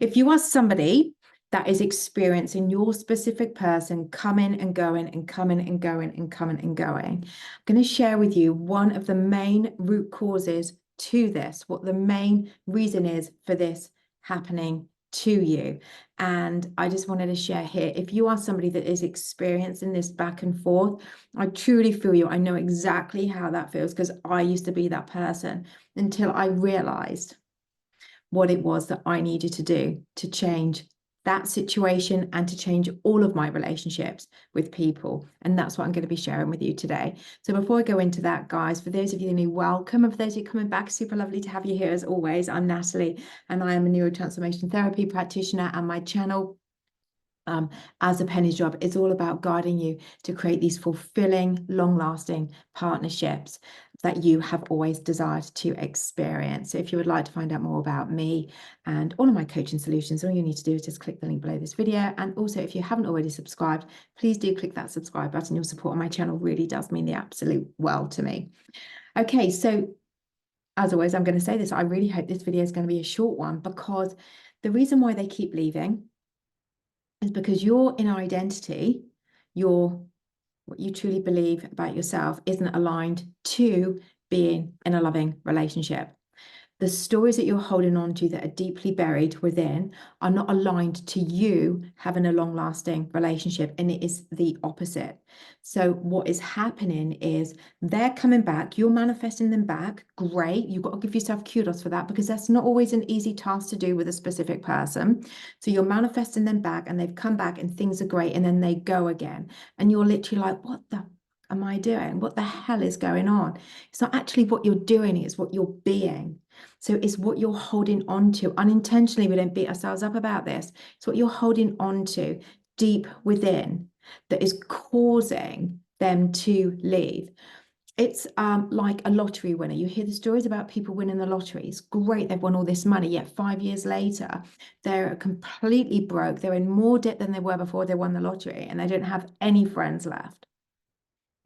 If you are somebody that is experiencing your specific person coming and going and coming and going and coming and going, I'm going to share with you one of the main root causes to this, what the main reason is for this happening to you. And I just wanted to share here, if you are somebody that is experiencing this back and forth, I truly feel you. I know exactly how that feels because I used to be that person until I realized what it was that I needed to do to change that situation and to change all of my relationships with people. And that's what I'm going to be sharing with you today. So before I go into that, guys, for those of you new, welcome. And for those of you coming back, super lovely to have you here as always. I'm Natalie, and I am a neurotransformation therapy practitioner, and my channel as a penny job is all about guiding you to create these fulfilling, long-lasting partnerships that you have always desired to experience. So if you would like to find out more about me and all of my coaching solutions, all you need to do is just click the link below this video. And also, if you haven't already subscribed, please do click that subscribe button. Your support on my channel really does mean the absolute world to me. Okay, so as always, I'm going to say this. I really hope this video is going to be a short one, because the reason why they keep leaving is because your inner identity, what you truly believe about yourself, isn't aligned to being in a loving relationship. The stories that you're holding on to that are deeply buried within are not aligned to you having a long-lasting relationship, and it is the opposite. So what is happening is they're coming back, you're manifesting them back. Great, you've got to give yourself kudos for that, because that's not always an easy task to do with a specific person. So you're manifesting them back, and they've come back and things are great, and then they go again. And you're literally like, what the am I doing? What the hell is going on? It's not actually what you're doing, it's what you're being. So it's what you're holding on to. Unintentionally, we don't beat ourselves up about this. It's what you're holding on to deep within that is causing them to leave. It's like a lottery winner. You hear the stories about people winning the lottery. It's great, they've won all this money, yet 5 years later, they're completely broke. They're in more debt than they were before they won the lottery, and they don't have any friends left.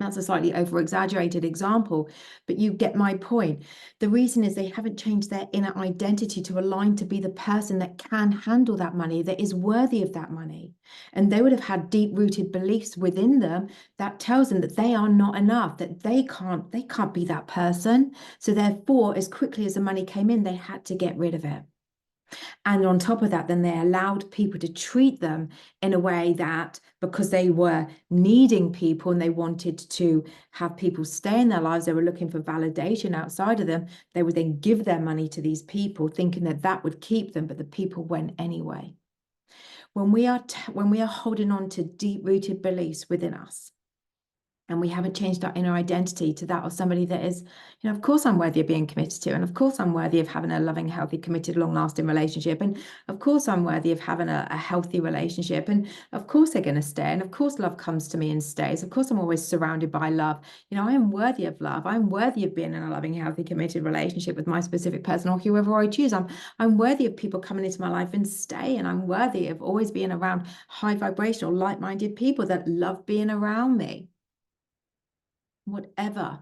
That's a slightly over-exaggerated example, but you get my point. The reason is they haven't changed their inner identity to align to be the person that can handle that money, that is worthy of that money. And they would have had deep-rooted beliefs within them that tells them that they are not enough, that they can't be that person. So therefore, as quickly as the money came in, they had to get rid of it. And on top of that, then they allowed people to treat them in a way that, because they were needing people and they wanted to have people stay in their lives, they were looking for validation outside of them, they would then give their money to these people thinking that that would keep them, but the people went anyway. When we are holding on to deep-rooted beliefs within us, and we haven't changed our inner identity to that of somebody that is, of course I'm worthy of being committed to, and of course I'm worthy of having a loving, healthy, committed, long-lasting relationship, and of course I'm worthy of having a healthy relationship, and of course they're going to stay, and of course love comes to me and stays. Of course I'm always surrounded by love. I am worthy of love. I'm worthy of being in a loving, healthy, committed relationship with my specific person or whoever I choose. I'm worthy of people coming into my life and stay, and I'm worthy of always being around high vibrational, like-minded people that love being around me. Whatever,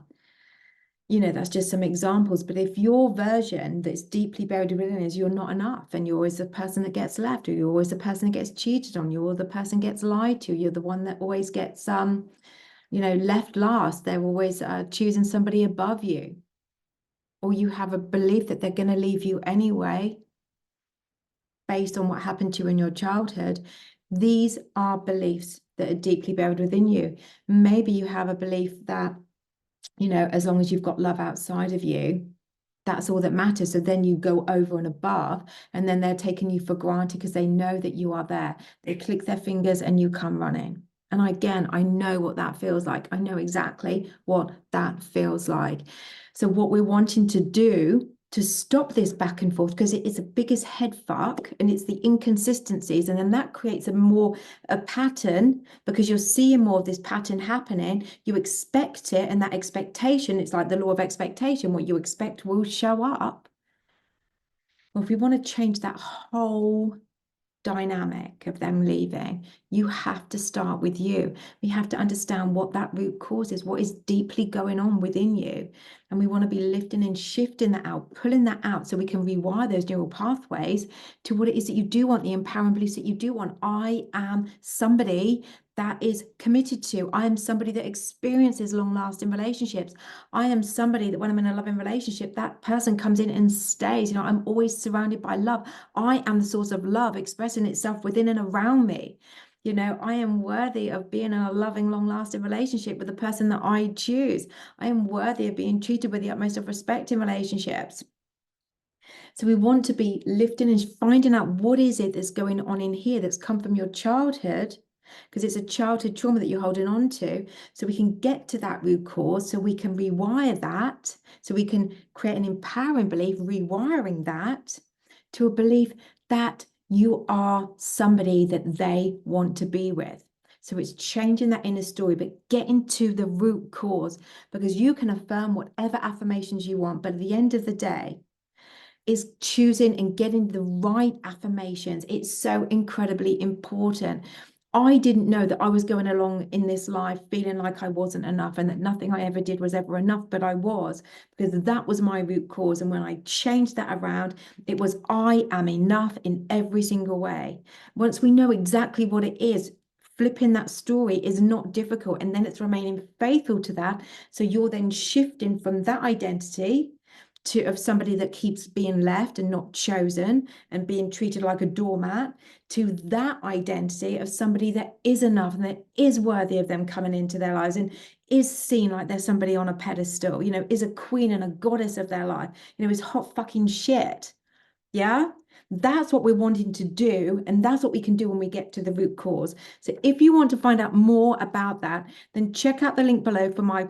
that's just some examples. But if your version that's deeply buried within is you're not enough, and you're always the person that gets left, or you're always the person that gets cheated on, you're the person gets lied to, you're the one that always gets left last, they're always choosing somebody above you, or you have a belief that they're going to leave you anyway based on what happened to you in your childhood. These are beliefs that are deeply buried within you. Maybe you have a belief that, as long as you've got love outside of you, that's all that matters. So then you go over and above, and then they're taking you for granted because they know that you are there. They click their fingers and you come running. And again, I know what that feels like. I know exactly what that feels like. So what we're wanting to do to stop this back and forth, because it is the biggest head fuck, and it's the inconsistencies, and then that creates a pattern, because you're seeing more of this pattern happening. You expect it, and that expectation, it's like the law of expectation. What you expect will show up. Well, if we want to change that whole dynamic of them leaving, you have to start with you. We have to understand what that root cause is, what is deeply going on within you. And we want to be lifting and shifting that out, pulling that out so we can rewire those neural pathways to what it is that you do want, the empowering beliefs that you do want. I am somebody that is committed to. I am somebody that experiences long-lasting relationships. I am somebody that when I'm in a loving relationship, that person comes in and stays. You know, I'm always surrounded by love. I am the source of love expressing itself within and around me. You know, I am worthy of being in a loving, long-lasting relationship with the person that I choose. I am worthy of being treated with the utmost of respect in relationships. So we want to be lifting and finding out what is it that's going on in here that's come from your childhood, because it's a childhood trauma that you're holding on to. So we can get to that root cause, so we can rewire that, so we can create an empowering belief, rewiring that to a belief that you are somebody that they want to be with. So it's changing that inner story, but getting to the root cause, because you can affirm whatever affirmations you want, but at the end of the day, is choosing and getting the right affirmations. It's so incredibly important. I didn't know that I was going along in this life feeling like I wasn't enough and that nothing I ever did was ever enough, but I was, because that was my root cause. And when I changed that around, it was I am enough in every single way. Once we know exactly what it is, flipping that story is not difficult. And then it's remaining faithful to that. So you're then shifting from that identity of somebody that keeps being left and not chosen and being treated like a doormat, to that identity of somebody that is enough and that is worthy of them coming into their lives and is seen like they're somebody on a pedestal, you know, is a queen and a goddess of their life, you know, is hot fucking shit. Yeah. That's what we're wanting to do. And that's what we can do when we get to the root cause. So if you want to find out more about that, then check out the link below for my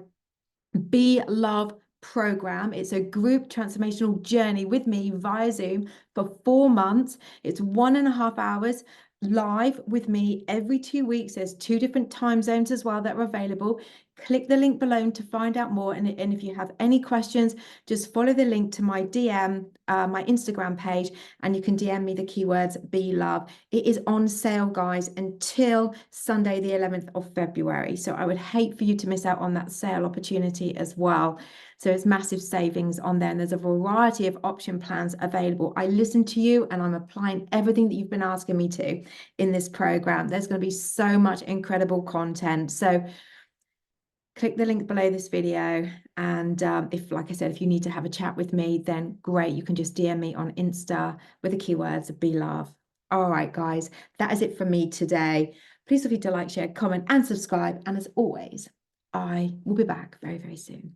Be Love program. It's a group transformational journey with me via Zoom for 4 months. It's 1.5 hours live with me every 2 weeks. There's 2 different time zones as well that are available. Click the link below to find out more. And if you have any questions, just follow the link to my DM, my Instagram page, and you can DM me the keywords Be Love. It is on sale, guys, until Sunday, the 11th of February. So I would hate for you to miss out on that sale opportunity as well. So it's massive savings on there, and there's a variety of option plans available. I listen to you and I'm applying everything that you've been asking me to in this program. There's going to be so much incredible content. So click the link below this video. And if, like I said, if you need to have a chat with me, then great. You can just DM me on Insta with the keywords Be Love. All right, guys, that is it from me today. Please feel free to like, share, comment, and subscribe. And as always, I will be back very, very soon.